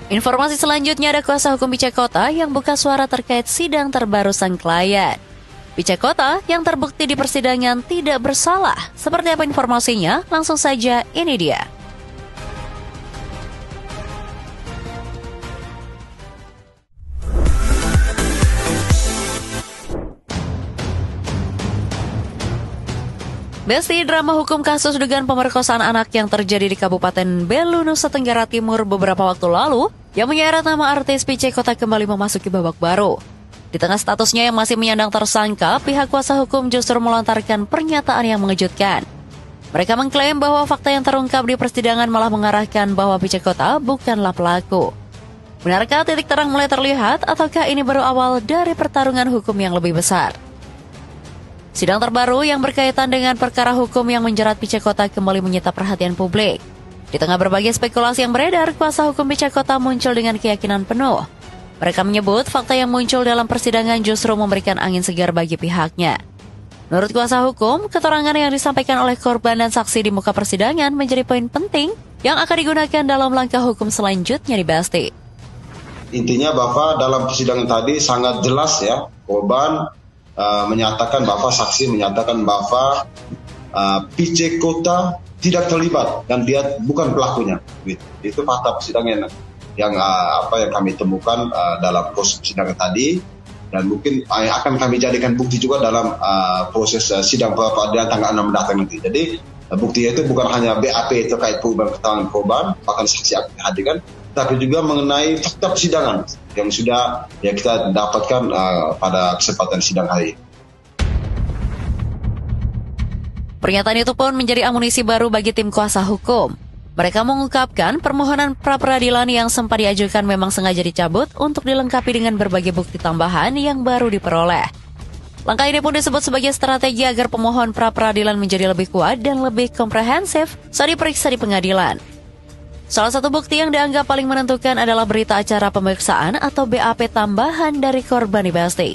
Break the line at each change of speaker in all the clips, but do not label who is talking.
Informasi selanjutnya ada kuasa hukum Pice Kota yang buka suara terkait sidang terbaru sang klien. Pice Kota yang terbukti di persidangan tidak bersalah. Seperti apa informasinya? Langsung saja, ini dia. Besti, drama hukum kasus dugaan pemerkosaan anak yang terjadi di Kabupaten Belu, Nusa Tenggara Timur beberapa waktu lalu yang menyeret nama artis Pice Kota kembali memasuki babak baru. Di tengah statusnya yang masih menyandang tersangka, pihak kuasa hukum justru melontarkan pernyataan yang mengejutkan. Mereka mengklaim bahwa fakta yang terungkap di persidangan malah mengarahkan bahwa Pice Kota bukanlah pelaku. Benarkah titik terang mulai terlihat ataukah ini baru awal dari pertarungan hukum yang lebih besar? Sidang terbaru yang berkaitan dengan perkara hukum yang menjerat Pice Kota kembali menyita perhatian publik. Di tengah berbagai spekulasi yang beredar, kuasa hukum Pice Kota muncul dengan keyakinan penuh. Mereka menyebut fakta yang muncul dalam persidangan justru memberikan angin segar bagi pihaknya. Menurut kuasa hukum, keterangan yang disampaikan oleh korban dan saksi di muka persidangan menjadi poin penting yang akan digunakan dalam langkah hukum selanjutnya di Besti.
Intinya bahwa dalam persidangan tadi sangat jelas ya, korban menyatakan bahwa saksi menyatakan bahwa Pice Kota tidak terlibat dan dia bukan pelakunya. Itu fakta persidangan yang kami temukan dalam proses persidangan tadi, dan mungkin akan kami jadikan bukti juga dalam proses sidang pra-peradilan tanggal 6 mendatang nanti. Jadi buktinya itu bukan hanya BAP terkait perubahan keterangan korban, bahkan saksi akan dihadirkan, tapi juga mengenai fakta persidangan yang sudah kita dapatkan pada kesempatan sidang hari ini.
Pernyataan itu pun menjadi amunisi baru bagi tim kuasa hukum. Mereka mengungkapkan permohonan pra-peradilan yang sempat diajukan memang sengaja dicabut untuk dilengkapi dengan berbagai bukti tambahan yang baru diperoleh. Langkah ini pun disebut sebagai strategi agar pemohon pra-peradilan menjadi lebih kuat dan lebih komprehensif saat diperiksa di pengadilan. Salah satu bukti yang dianggap paling menentukan adalah berita acara pemeriksaan atau BAP tambahan dari korban di Besti.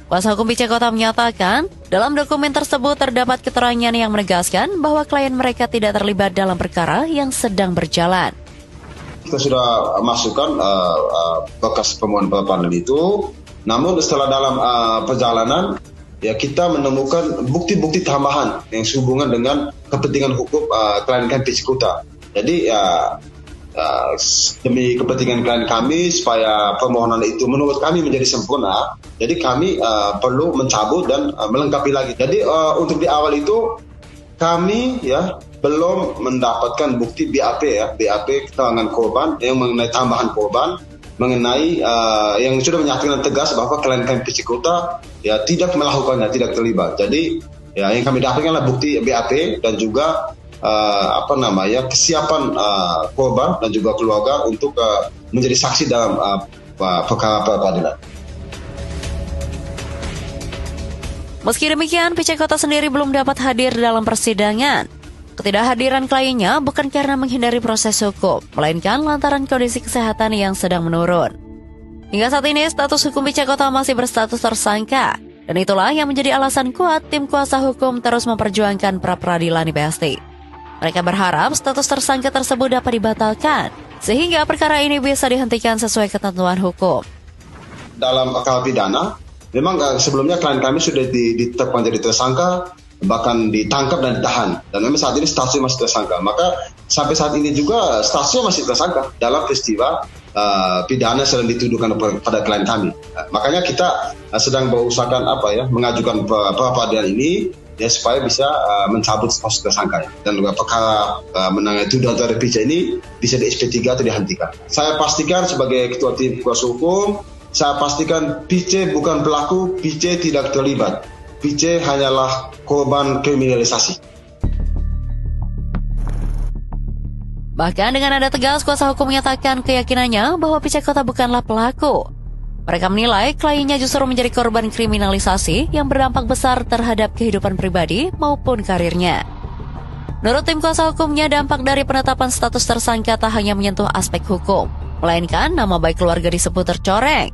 Kuasa hukum Pice Kota menyatakan, dalam dokumen tersebut terdapat keterangan yang menegaskan bahwa klien mereka tidak terlibat dalam perkara yang sedang berjalan.
Kita sudah masukkan bekas permohonan pra-peradilan itu, namun setelah dalam perjalanan kita menemukan bukti-bukti tambahan yang sehubungan dengan kepentingan hukum klien Pice Kota. Jadi demi kepentingan klien kami supaya permohonan itu menurut kami menjadi sempurna, jadi kami perlu mencabut dan melengkapi lagi. Jadi untuk di awal itu kami belum mendapatkan bukti BAP BAP keterangan korban yang mengenai tambahan korban, mengenai yang sudah menyatakan tegas bahwa klien Pice Kota tidak melakukannya, tidak terlibat. Jadi yang kami dapatkan adalah bukti BAP dan juga kesiapan korban dan juga keluarga untuk menjadi saksi dalam perkara pra-peradilan.
Meski demikian, Pice Kota sendiri belum dapat hadir dalam persidangan. Ketidakhadiran kliennya bukan karena menghindari proses hukum, melainkan lantaran kondisi kesehatan yang sedang menurun. Hingga saat ini, status hukum Pice Kota masih berstatus tersangka, dan itulah yang menjadi alasan kuat tim kuasa hukum terus memperjuangkan pra-peradilan di Besti. Mereka berharap status tersangka tersebut dapat dibatalkan, sehingga perkara ini bisa dihentikan sesuai ketentuan hukum.
Dalam perkara pidana, memang sebelumnya klien kami sudah ditetapkan jadi tersangka, bahkan ditangkap dan ditahan. Dan memang saat ini statusnya masih tersangka. Maka sampai saat ini juga statusnya masih tersangka dalam peristiwa pidana sedang dituduhkan pada klien kami. Makanya kita sedang berusahakan mengajukan pra-peradilan ini supaya bisa mencabut status tersangka dan perkara mengenai tuduhan terhadap Pice ini bisa di SP3 atau dihentikan. Saya pastikan sebagai ketua tim kuasa hukum, saya pastikan Pice bukan pelaku, Pice tidak terlibat. Pice hanyalah korban kriminalisasi.
Bahkan dengan nada tegas, kuasa hukum menyatakan keyakinannya bahwa Pice Kota bukanlah pelaku. Mereka menilai kliennya justru menjadi korban kriminalisasi yang berdampak besar terhadap kehidupan pribadi maupun karirnya. Menurut tim kuasa hukumnya, dampak dari penetapan status tersangka tak hanya menyentuh aspek hukum, melainkan nama baik keluarga disebut tercoreng.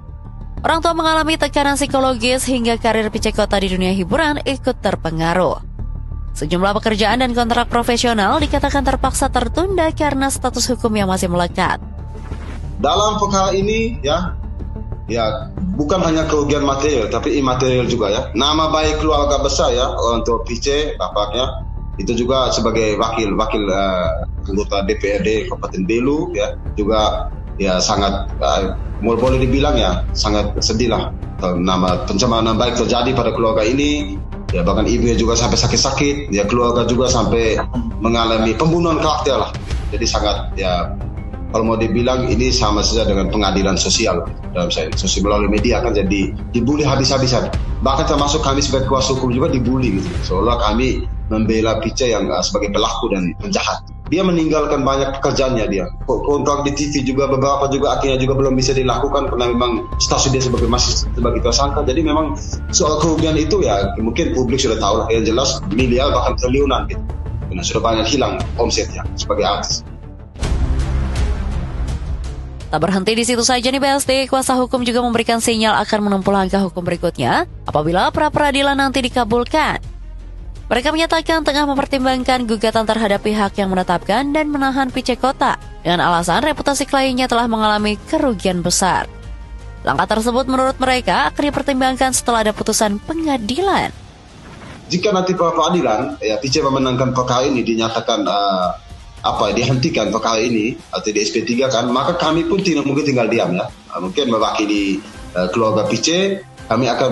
Orang tua mengalami tekanan psikologis hingga karir Pice Kota di dunia hiburan ikut terpengaruh. Sejumlah pekerjaan dan kontrak profesional dikatakan terpaksa tertunda karena status hukum yang masih melekat.
dalam perkara ini ya bukan hanya kerugian material tapi imaterial juga ya. Nama baik keluarga besar ya, orang tua PC, bapaknya itu juga sebagai wakil anggota DPRD Kabupaten Belu ya, juga ya sangat boleh dibilang ya sangat sedih lah pencemaran baik terjadi pada keluarga ini ya, bahkan ibunya juga sampai sakit-sakit ya, keluarga juga sampai mengalami pembunuhan karakter lah. Jadi sangat ya, kalau mau dibilang ini sama saja dengan pengadilan sosial dalam saya sosial melalui media kan, jadi dibully habis-habisan. Bahkan termasuk kami sebagai kuasa hukum juga dibully gitu. Seolah kami membela Pice yang sebagai pelaku dan penjahat. Dia meninggalkan banyak pekerjaannya dia. Kontrak di TV juga beberapa juga akhirnya juga belum bisa dilakukan karena memang status dia masih sebagai tersangka. Jadi memang soal kerugian itu ya mungkin publik sudah tahu lah. Yang jelas miliar bahkan triliunan gitu. Karena sudah banyak hilang omsetnya sebagai artis.
Tak berhenti di situ saja nih BSD, kuasa hukum juga memberikan sinyal akan menempuh langkah hukum berikutnya apabila pra-peradilan nanti dikabulkan. Mereka menyatakan tengah mempertimbangkan gugatan terhadap pihak yang menetapkan dan menahan Pice Kota dengan alasan reputasi kliennya telah mengalami kerugian besar. Langkah tersebut menurut mereka akan dipertimbangkan setelah ada putusan pengadilan.
Jika nanti pra-peradilan ya Pice memenangkan perkara ini, dinyatakan dihentikan perkara ini atau di SP3 kan, maka kami pun tidak mungkin tinggal diam ya. Mungkin mewakili keluarga Pice, kami akan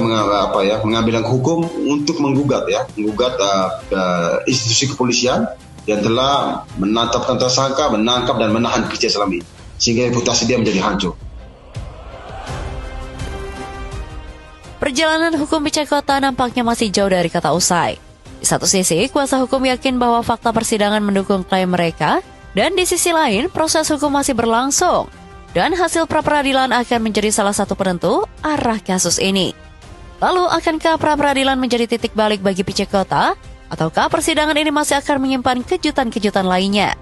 mengambil langkah hukum untuk menggugat institusi kepolisian yang telah menetapkan tersangka, menangkap dan menahan Pice selama ini, sehingga reputasi dia menjadi hancur.
Perjalanan hukum Pice Kota nampaknya masih jauh dari kata usai. Di satu sisi, kuasa hukum yakin bahwa fakta persidangan mendukung klaim mereka, dan di sisi lain, proses hukum masih berlangsung, dan hasil pra-peradilan akan menjadi salah satu penentu arah kasus ini. Lalu, akankah pra-peradilan menjadi titik balik bagi Pice Kota, ataukah persidangan ini masih akan menyimpan kejutan-kejutan lainnya?